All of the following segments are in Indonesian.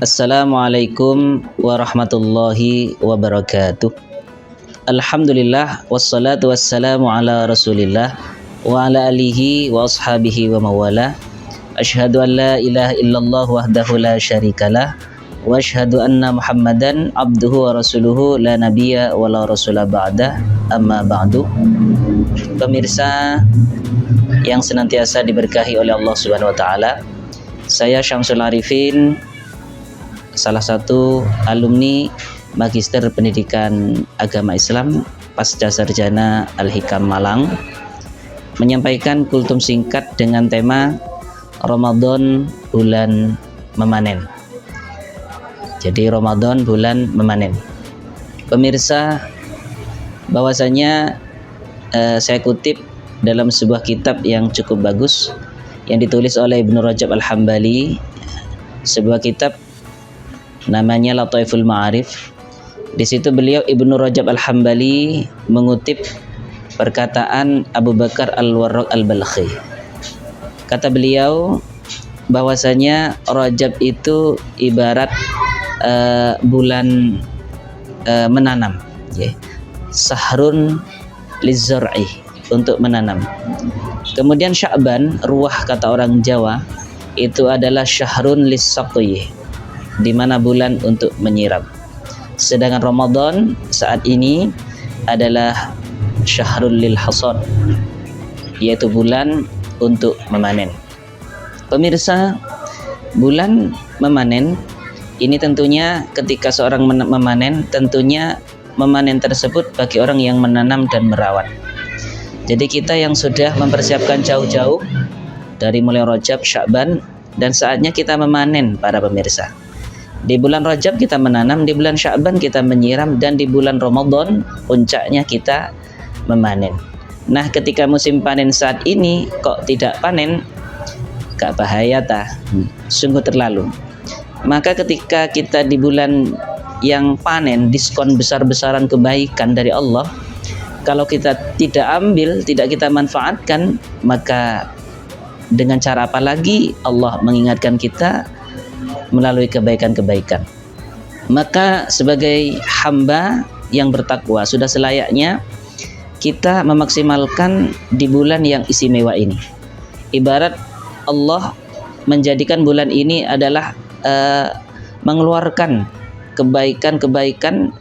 Assalamualaikum warahmatullahi wabarakatuh. Alhamdulillah wassalatu wassalamu ala Rasulillah wa ala alihi wa ashabihi wa mawala. Asyhadu an la ilaha illallah wahdahu la syarikalah wa asyhadu anna Muhammadan abduhu wa rasuluhu la nabiyya wa la rasula ba'dah. Amma ba'du. Pemirsa yang senantiasa diberkahi oleh Allah Subhanahu wa taala, saya Syamsul Arifin, salah satu alumni Magister Pendidikan Agama Islam Pasca Sarjana Al-Hikam Malang, menyampaikan kultum singkat dengan tema Ramadan bulan memanen. Jadi Ramadan bulan memanen. Pemirsa, bahwasanya saya kutip dalam sebuah kitab yang cukup bagus yang ditulis oleh Ibnu Rajab Al-Hambali, sebuah kitab namanya Lataiful Ma'arif. Di situ beliau Ibnu Rajab Al-Hambali mengutip perkataan Abu Bakar Al-Warraq Al-Balkhi. Kata beliau bahwasanya Rajab itu ibarat bulan menanam, sahrun lizzar'i, untuk menanam. Kemudian Sya'ban, ruah kata orang Jawa, itu adalah syahrun lis-saqi, di mana bulan untuk menyiram. Sedangkan Ramadan saat ini adalah syahrul lil hasad, yaitu bulan untuk memanen. Pemirsa, bulan memanen ini tentunya ketika seorang memanen, tentunya memanen tersebut bagi orang yang menanam dan merawat. Jadi kita yang sudah mempersiapkan jauh-jauh dari mulai Rajab, Sya'ban, dan saatnya kita memanen para pemirsa. Di bulan Rajab kita menanam, di bulan Sya'ban kita menyiram, dan di bulan Ramadan puncaknya kita memanen. Nah, ketika musim panen saat ini kok tidak panen, gak bahaya ta? Sungguh terlalu. Maka ketika kita di bulan yang panen, diskon besar-besaran kebaikan dari Allah, kalau kita tidak ambil, tidak kita manfaatkan, maka dengan cara apa lagi Allah mengingatkan kita melalui kebaikan-kebaikan. Maka sebagai hamba yang bertakwa, sudah selayaknya kita memaksimalkan di bulan yang istimewa ini. Ibarat Allah menjadikan bulan ini adalah mengeluarkan kebaikan-kebaikan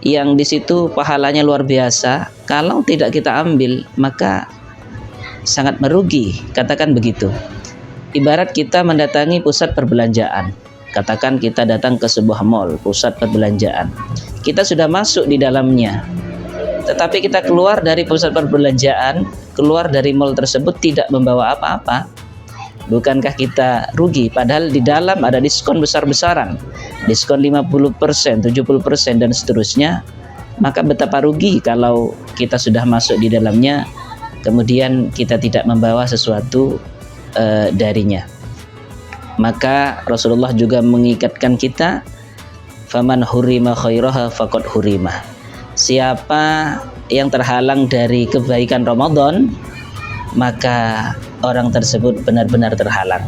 yang di situ pahalanya luar biasa. Kalau tidak kita ambil, maka sangat merugi, katakan begitu. Ibarat kita mendatangi pusat perbelanjaan, katakan kita datang ke sebuah mall, pusat perbelanjaan, kita sudah masuk di dalamnya, tetapi kita keluar dari pusat perbelanjaan, keluar dari mall tersebut tidak membawa apa-apa. Bukankah kita rugi? Padahal di dalam ada diskon besar-besaran, diskon 50%, 70%, dan seterusnya. Maka betapa rugi kalau kita sudah masuk di dalamnya, kemudian kita tidak membawa sesuatu darinya. Maka Rasulullah juga mengingatkan kita, faman hurima khairaha faqad hurima. Siapa yang terhalang dari kebaikan Ramadan, maka orang tersebut benar-benar terhalang.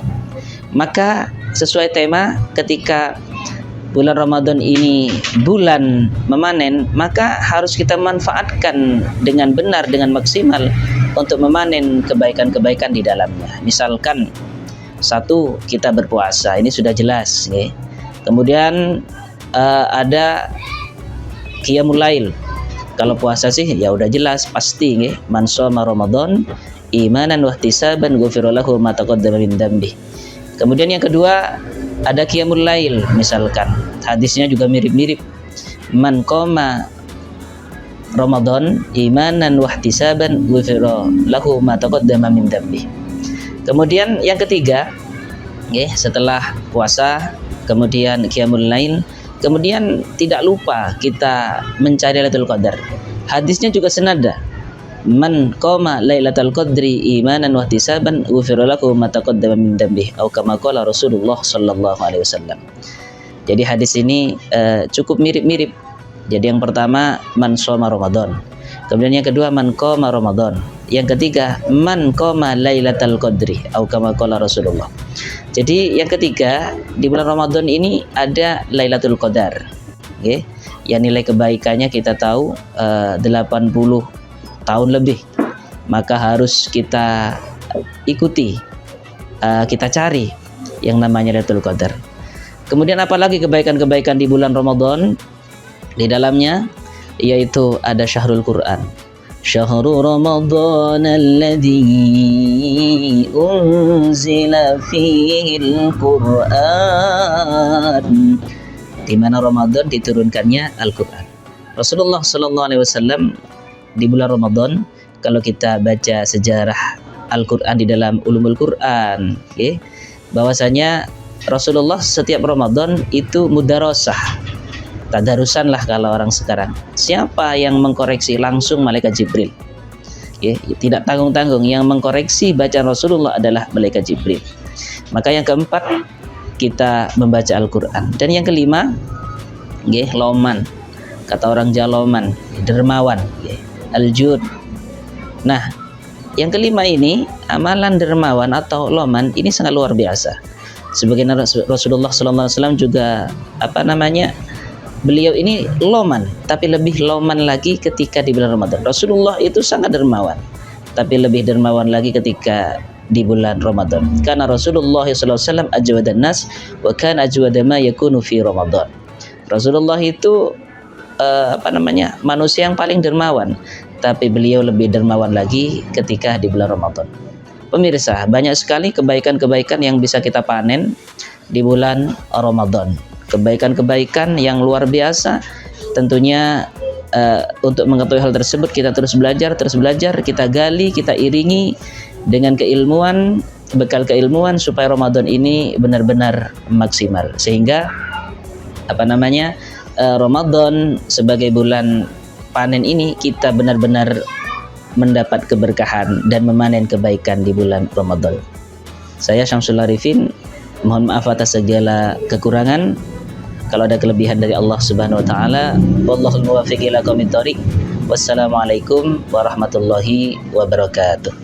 Maka sesuai tema, ketika bulan Ramadan ini bulan memanen, maka harus kita manfaatkan dengan benar, dengan maksimal untuk memanen kebaikan-kebaikan di dalamnya. Misalkan, satu, kita berpuasa, ini sudah jelas, ya. Kemudian ada qiyamul lail. Kalau puasa sih ya udah jelas, pasti, ya. Man shoma Ramadan imanan wahtisaban ghufira lahu ma taqaddama min dzambi. Kemudian yang kedua ada qiyamul lail, misalkan hadisnya juga mirip-mirip. Man qoma Ramadan imanan wahtisaban ghufira lahu ma taqaddama min dzambi. Kemudian yang ketiga, setelah puasa, kemudian qiyamul lail, kemudian tidak lupa kita mencari Lailatul Qadar. Hadisnya juga senada. Man qama lailatal qadri imanan wa ihtisaban ghufira lahu ma taqaddama min dhanbihi atau kama qala Rasulullah sallallahu alaihi wasallam. Jadi hadis ini cukup mirip-mirip. Jadi yang pertama man shoma Ramadan. Kemudian yang kedua man qama Ramadan. Yang ketiga man qama lailatal qadri atau kama qala Rasulullah. Jadi yang ketiga, di bulan Ramadan ini ada Lailatul Qadar. Okay? Yang nilai kebaikannya kita tahu 80 tahun lebih. Maka harus kita ikuti, kita cari yang namanya Lailatul Qadar. Kemudian apalagi kebaikan-kebaikan di bulan Ramadan? Di dalamnya yaitu ada Syahrul Quran. Syahrul Ramadan alladzi unzila fihil Quran, di mana Ramadan diturunkannya Al-Quran. Rasulullah Sallallahu Alaihi Wasallam di bulan Ramadan, kalau kita baca sejarah Al-Quran di dalam Ulumul Quran, okay, bahwasanya Rasulullah setiap Ramadan itu mudarosah, tadarusan lah kalau orang sekarang. Siapa yang mengkoreksi? Langsung malaikat Jibril. Ya, tidak tanggung-tanggung, yang mengkoreksi bacaan Rasulullah adalah malaikat Jibril. Maka yang keempat, kita membaca Al-Quran. Dan yang kelima, ya, loman. Kata orang Jawa loman, dermawan, ya, al-jud. Nah, yang kelima ini, amalan dermawan atau loman ini sangat luar biasa. Sebagaimana Rasulullah SAW juga beliau ini loman, tapi lebih loman lagi ketika di bulan Ramadan. Rasulullah itu sangat dermawan, tapi lebih dermawan lagi ketika di bulan Ramadan. Karena Rasulullah SAW ajwadan nas wa kana ajwada ma yakunu fi Ramadan. Rasulullah itu manusia yang paling dermawan, tapi beliau lebih dermawan lagi ketika di bulan Ramadan. Pemirsa, banyak sekali kebaikan-kebaikan yang bisa kita panen di bulan Ramadan. Kebaikan-kebaikan yang luar biasa. Tentunya untuk mengetahui hal tersebut kita terus belajar, kita gali, kita iringi dengan keilmuan, bekal keilmuan, supaya Ramadan ini benar-benar maksimal. Sehingga Ramadan sebagai bulan panen ini kita benar-benar mendapat keberkahan dan memanen kebaikan di bulan Ramadan. Saya Syamsul Arifin, mohon maaf atas segala kekurangan. Kalau ada kelebihan dari Allah Subhanahu wa taala, wallahul muwaffiq ila aqwamit thoriq. Wassalamualaikum warahmatullahi wabarakatuh.